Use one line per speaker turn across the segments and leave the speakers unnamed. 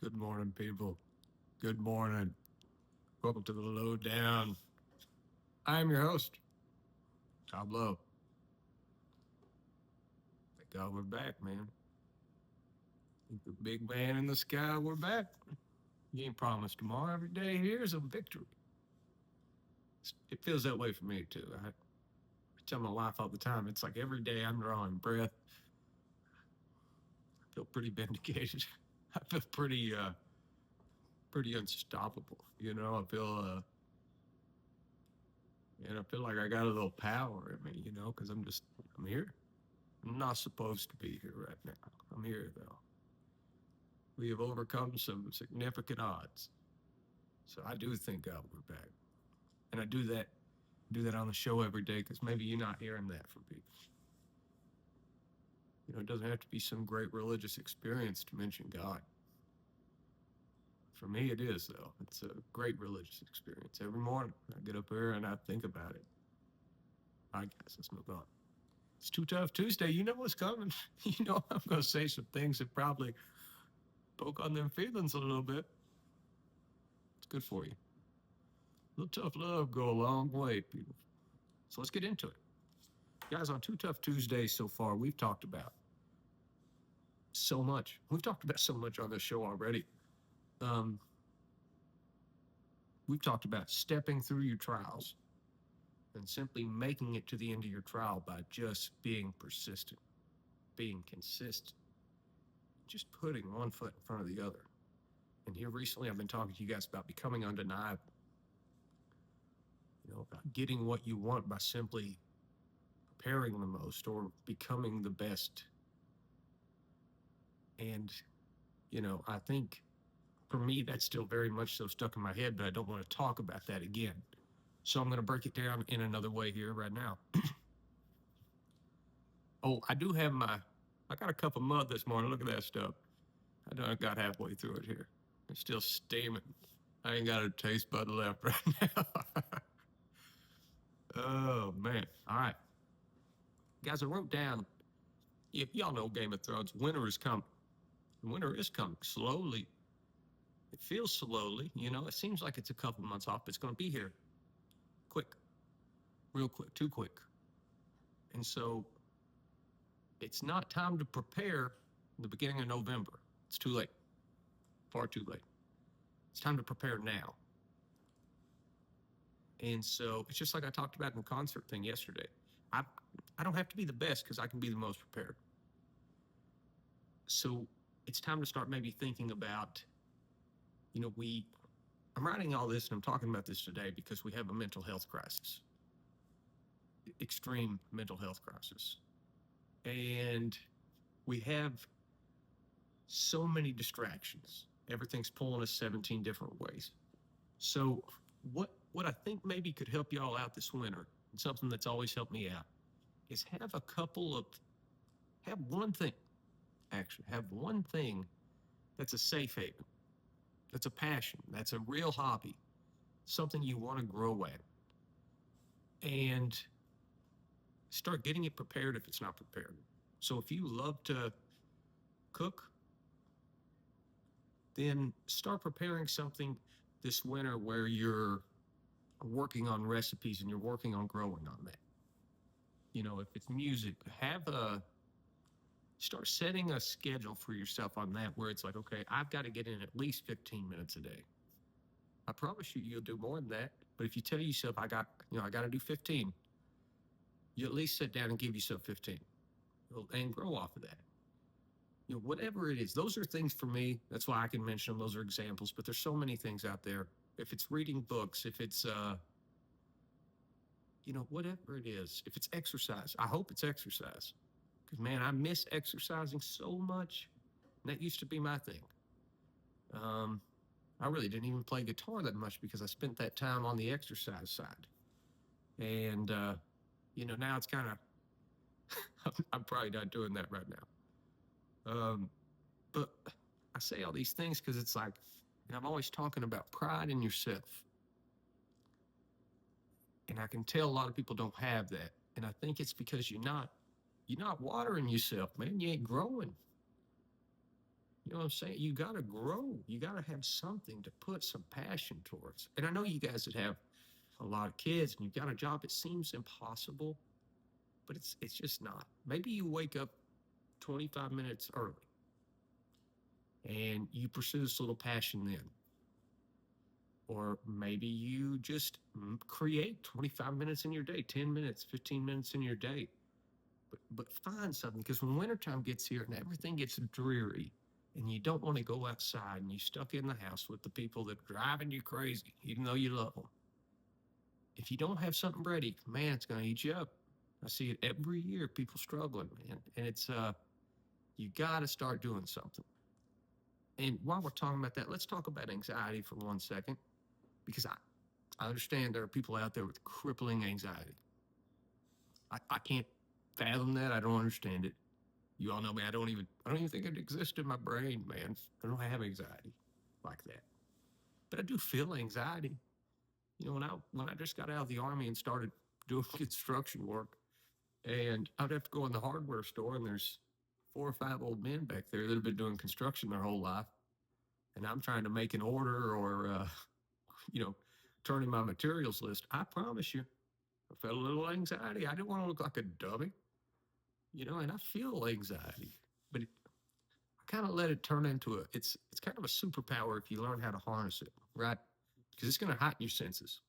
Good morning, people. Good morning. Welcome to the Lowdown. I am your host, Top Low. Thank God we're back, man. The big man in the sky, we're back. You ain't promised tomorrow. Every day here is a victory. It feels that way for me, too. I tell my wife all the time, it's like every day I'm drawing breath. I feel pretty vindicated. I feel pretty unstoppable. I feel like I got a little power in me, because I'm here. I'm not supposed to be here right now. I'm here though. We have overcome some significant odds. So I do thank God we're back. And I do that on the show every day because maybe you're not hearing that from people. It doesn't have to be some great religious experience to mention God. For me, it is, though. It's a great religious experience. Every morning, I get up here and I think about it. I guess let's move on. It's Too Tough Tuesday. You know what's coming. I'm going to say some things that probably poke on their feelings a little bit. It's good for you. A little tough love go a long way, people. So let's get into it. Guys, on Too Tough Tuesday so far, we've talked about so much. We've talked about so much on this show already. We've talked about stepping through your trials and simply making it to the end of your trial by just being persistent, being consistent, just putting one foot in front of the other. And here recently, I've been talking to you guys about becoming undeniable. About getting what you want by simply preparing the most or becoming the best. And, I think for me, that's still very much so stuck in my head, but I don't want to talk about that again. So I'm going to break it down in another way here right now. Oh, I got a cup of mud this morning. Look at that stuff. I got halfway through it here. It's still steaming. I ain't got a taste bud left right now. Oh, man. All right. Guys, I wrote down, y'all know Game of Thrones, winter is coming. Winter is coming slowly. It feels slowly, it seems like it's a couple months off, but it's going to be here quick, real quick, too quick. And so it's not time to prepare in the beginning of November. It's too late, far too late. It's time to prepare now. And so it's just like I talked about in the concert thing yesterday. I don't have to be the best because I can be the most prepared. So it's time to start maybe thinking about, I'm writing all this and I'm talking about this today because we have a mental health crisis, extreme mental health crisis. And we have so many distractions. Everything's pulling us 17 different ways. So what I think maybe could help y'all out this winter, and something that's always helped me out, is have one thing that's a safe haven, that's a passion, that's a real hobby, something you want to grow at, and start getting it prepared if it's not prepared. So if you love to cook, then start preparing something this winter where you're working on recipes and you're working on growing on that. If it's music, start setting a schedule for yourself on that where it's like, okay, I've got to get in at least 15 minutes a day. I promise you'll do more than that. But if you tell yourself, I got to do 15, you at least sit down and give yourself 15 and grow off of that. Whatever it is, those are things for me. That's why I can mention them. Those are examples, but there's so many things out there. If it's reading books, if it's, whatever it is, if it's exercise, I hope it's exercise. Because, man, I miss exercising so much. That used to be my thing. I really didn't even play guitar that much because I spent that time on the exercise side. And, now it's kind of, I'm probably not doing that right now. But I say all these things because it's like, I'm always talking about pride in yourself. And I can tell a lot of people don't have that. And I think it's because you're not watering yourself, man. You ain't growing. You know what I'm saying? You got to grow. You got to have something to put some passion towards. And I know you guys that have a lot of kids and you've got a job, it seems impossible, but it's just not. Maybe you wake up 25 minutes early and you pursue this little passion then. Or maybe you just create 25 minutes in your day, 10 minutes, 15 minutes in your day. But find something, because when wintertime gets here and everything gets dreary and you don't want to go outside and you're stuck in the house with the people that are driving you crazy, even though you love them, if you don't have something ready, man, it's going to eat you up. I see it every year, people struggling, man. And you got to start doing something. And while we're talking about that, let's talk about anxiety for 1 second, because I understand there are people out there with crippling anxiety. I can't fathom that. I don't understand it. You all know me. I don't even think it exists in my brain, man. I don't have anxiety like that. But I do feel anxiety. You know, when I just got out of the army and started doing construction work, and I'd have to go in the hardware store, and there's 4 or 5 old men back there that have been doing construction their whole life, and I'm trying to make an order or you know, turn in my materials list. I promise you, I felt a little anxiety. I didn't want to look like a dummy, you know, and I feel anxiety, but I kind of let it turn into it's kind of a superpower if you learn how to harness it, right? Because it's going to heighten your senses.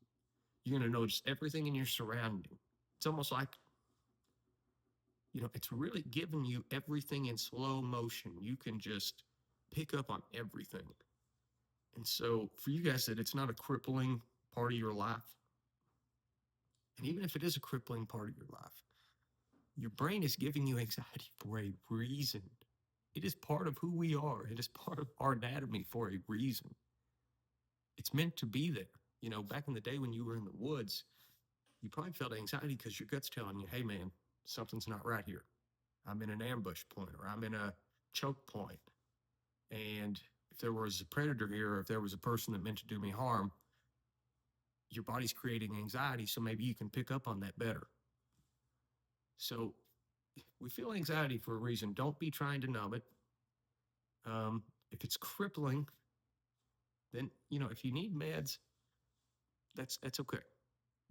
You're going to notice everything in your surrounding. It's almost like, you know, it's really giving you everything in slow motion. You can just pick up on everything. And so for you guys that it's not a crippling part of your life, and even if it is a crippling part of your life, your brain is giving you anxiety for a reason. It is part of who we are. It is part of our anatomy for a reason. It's meant to be there. You know, back in the day when you were in the woods, you probably felt anxiety because your gut's telling you, hey man, something's not right here. I'm in an ambush point or I'm in a choke point. And if there was a predator here, or if there was a person that meant to do me harm, your body's creating anxiety. So maybe you can pick up on that better. So we feel anxiety for a reason. Don't be trying to numb it. If it's crippling, then, you know, if you need meds, that's okay,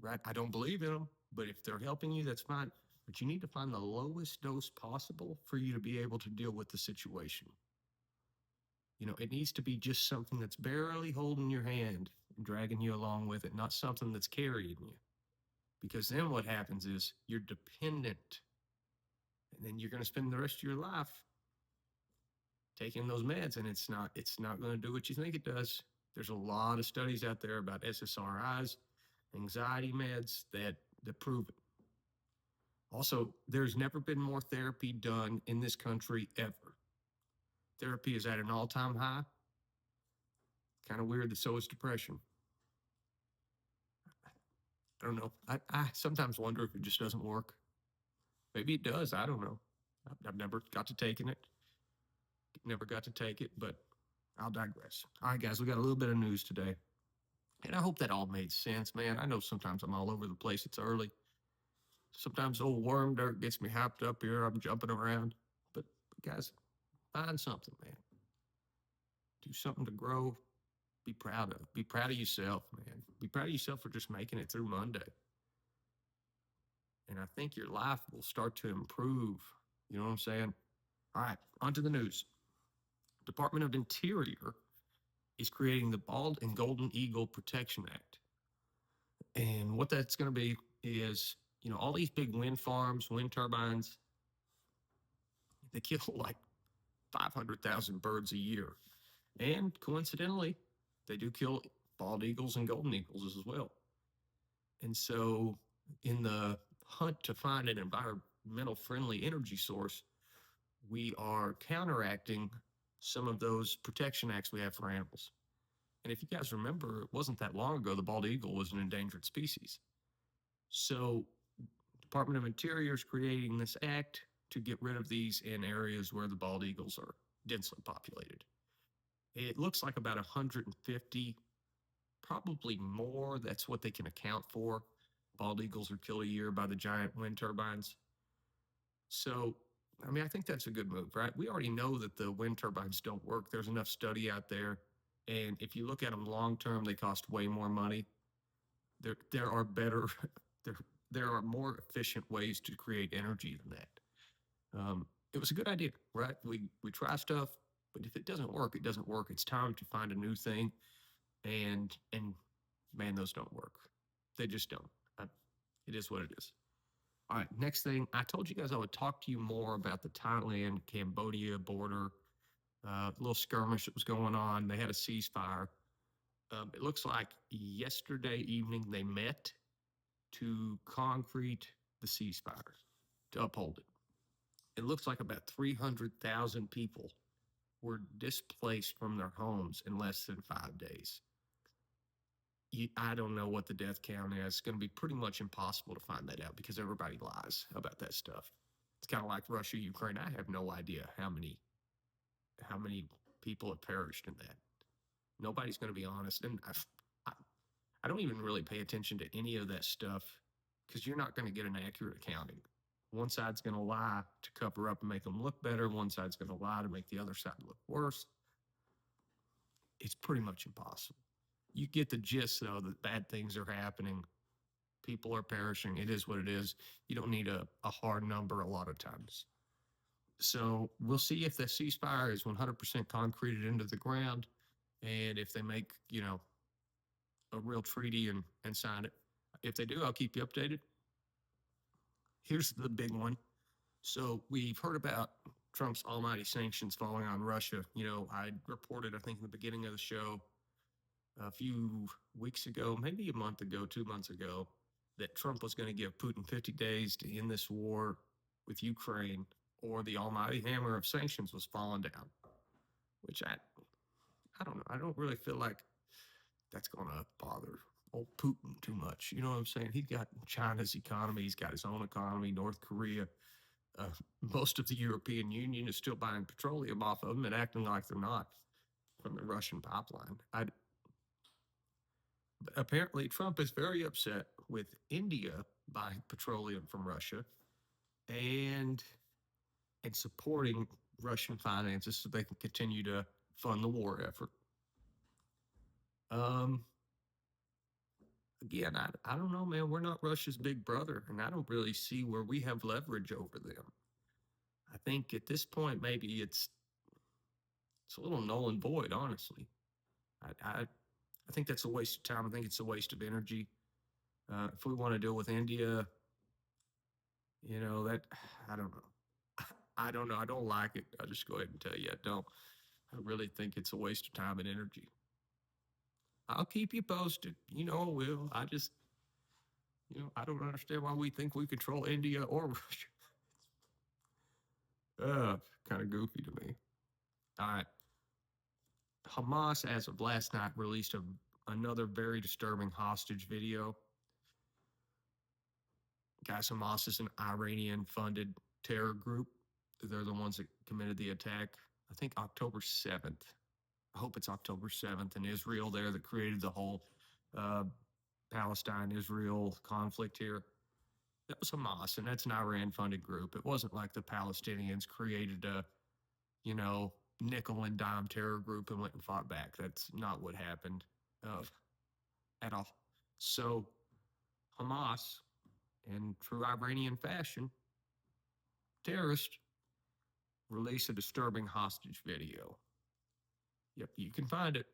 right? I don't believe in them, but if they're helping you, that's fine. But you need to find the lowest dose possible for you to be able to deal with the situation. You know, it needs to be just something that's barely holding your hand and dragging you along with it, not something that's carrying you. Because then what happens is you're dependent. And then you're going to spend the rest of your life taking those meds, and it's not going to do what you think it does. There's a lot of studies out there about SSRIs, anxiety meds that prove it. Also, there's never been more therapy done in this country ever. Therapy is at an all-time high. Kind of weird that so is depression. I don't know. I sometimes wonder if it just doesn't work. Maybe it does. I don't know. I've never got to taking it. Never got to take it, but I'll digress. All right, guys, we got a little bit of news today. And I hope that all made sense, man. I know sometimes I'm all over the place. It's early. Sometimes old worm dirt gets me hyped up here. I'm jumping around. But guys, find something, man. Do something to grow. Be proud of. Be proud of yourself, man. Be proud of yourself for just making it through Monday. And I think your life will start to improve. You know what I'm saying? All right, on to the news. Department of Interior is creating the Bald and Golden Eagle Protection Act. And what that's going to be is, you know, all these big wind farms, wind turbines, they kill like 500,000 birds a year. And coincidentally, they do kill bald eagles and golden eagles as well. And so, in the hunt to find an environmental friendly energy source, we are counteracting some of those protection acts we have for animals. And if you guys remember, it wasn't that long ago, the bald eagle was an endangered species. So, Department of Interior is creating this act to get rid of these in areas where the bald eagles are densely populated. It looks like about 150, probably more. That's what they can account for. Bald eagles are killed a year by the giant wind turbines. So I mean, I think that's a good move, right? We already know that the wind turbines don't work. There's enough study out there. And if you look at them long term, they cost way more money. There are better, there, there are more efficient ways to create energy than that. It was a good idea, right? We try stuff, but if it doesn't work, it doesn't work. It's time to find a new thing. And man, those don't work. They just don't. I, it is what it is. All right, next thing. I told you guys I would talk to you more about the Thailand Cambodia border little skirmish that was going on. They had a ceasefire. It looks like yesterday evening they met to concrete the ceasefire to uphold it. It looks like about 300,000 people were displaced from their homes in less than 5 days. I don't know what the death count is. It's going to be pretty much impossible to find that out because everybody lies about that stuff. It's kind of like Russia, Ukraine. I have no idea how many people have perished in that. Nobody's going to be honest, and I, I don't even really pay attention to any of that stuff because you're not going to get an accurate accounting. One side's going to lie to cover up and make them look better. One side's going to lie to make the other side look worse. It's pretty much impossible. You get the gist, though, that bad things are happening. People are perishing. It is what it is. You don't need a hard number a lot of times. So we'll see if the ceasefire is 100% concreted into the ground and if they make, a real treaty and sign it. If they do, I'll keep you updated. Here's the big one. So we've heard about Trump's almighty sanctions falling on Russia. I reported, I think, in the beginning of the show a few weeks ago, maybe a month ago, 2 months ago, that Trump was going to give Putin 50 days to end this war with Ukraine, or the almighty hammer of sanctions was falling down, which I don't know. I don't really feel like that's going to bother old Putin too much. You know what I'm saying? He's got China's economy. He's got his own economy, North Korea. Most of the European Union is still buying petroleum off of them and acting like they're not from the Russian pipeline. Apparently, Trump is very upset with India buying petroleum from Russia and supporting Russian finances so they can continue to fund the war effort. Again, I don't know, man. We're not Russia's big brother, and I don't really see where we have leverage over them. I think at this point, maybe it's a little null and void, honestly. I think that's a waste of time. I think it's a waste of energy. If we want to deal with India, that I don't know. I don't know. I don't like it. I'll just go ahead and tell you I don't. I really think it's a waste of time and energy. I'll keep you posted. I will. I don't understand why we think we control India or Russia. Kind of goofy to me. All right. Hamas, as of last night, released another very disturbing hostage video. Guys, Hamas is an Iranian-funded terror group. They're the ones that committed the attack, I think October 7th. I hope it's October 7th in Israel there that created the whole Palestine-Israel conflict here. That was Hamas, and that's an Iran-funded group. It wasn't like the Palestinians created a, nickel and dime terror group and went and fought back. That's not what happened at all. So Hamas, in true Iranian fashion, terrorists, release a disturbing hostage video. Yep, you can find it.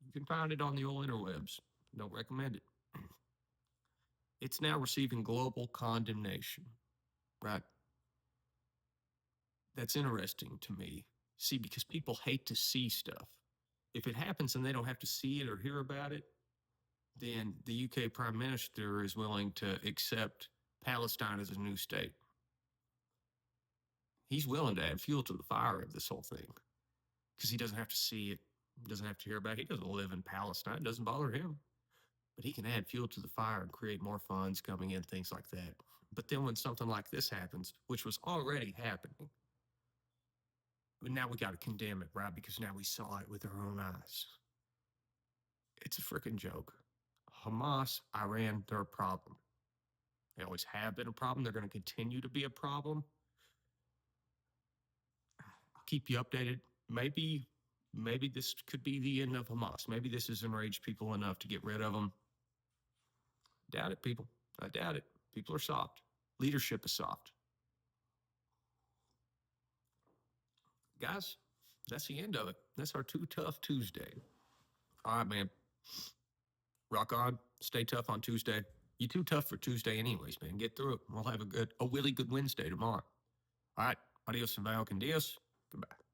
You can find it on the old interwebs. Don't recommend it. It's now receiving global condemnation, right? That's interesting to me. See, because people hate to see stuff. If it happens and they don't have to see it or hear about it, then the UK Prime Minister is willing to accept Palestine as a new state. He's willing to add fuel to the fire of this whole thing because he doesn't have to see it, doesn't have to hear about it. He doesn't live in Palestine. It doesn't bother him. But he can add fuel to the fire and create more funds coming in, things like that. But then when something like this happens, which was already happening, but now we got to condemn it, right? Because now we saw it with our own eyes. It's a freaking joke. Hamas, Iran, they're a problem. They always have been a problem. They're going to continue to be a problem. keep you updated. Maybe this could be the end of Hamas. Maybe this has enraged people enough to get rid of them. Doubt it, people. I doubt it. People are soft. Leadership is soft. Guys, that's the end of it. That's our Too Tough Tuesday. All right, man. Rock on. Stay tough on Tuesday. You're too tough for Tuesday anyways, man. Get through it. We'll have a really good Wednesday tomorrow. All right. Adios and Val con Dios. Goodbye.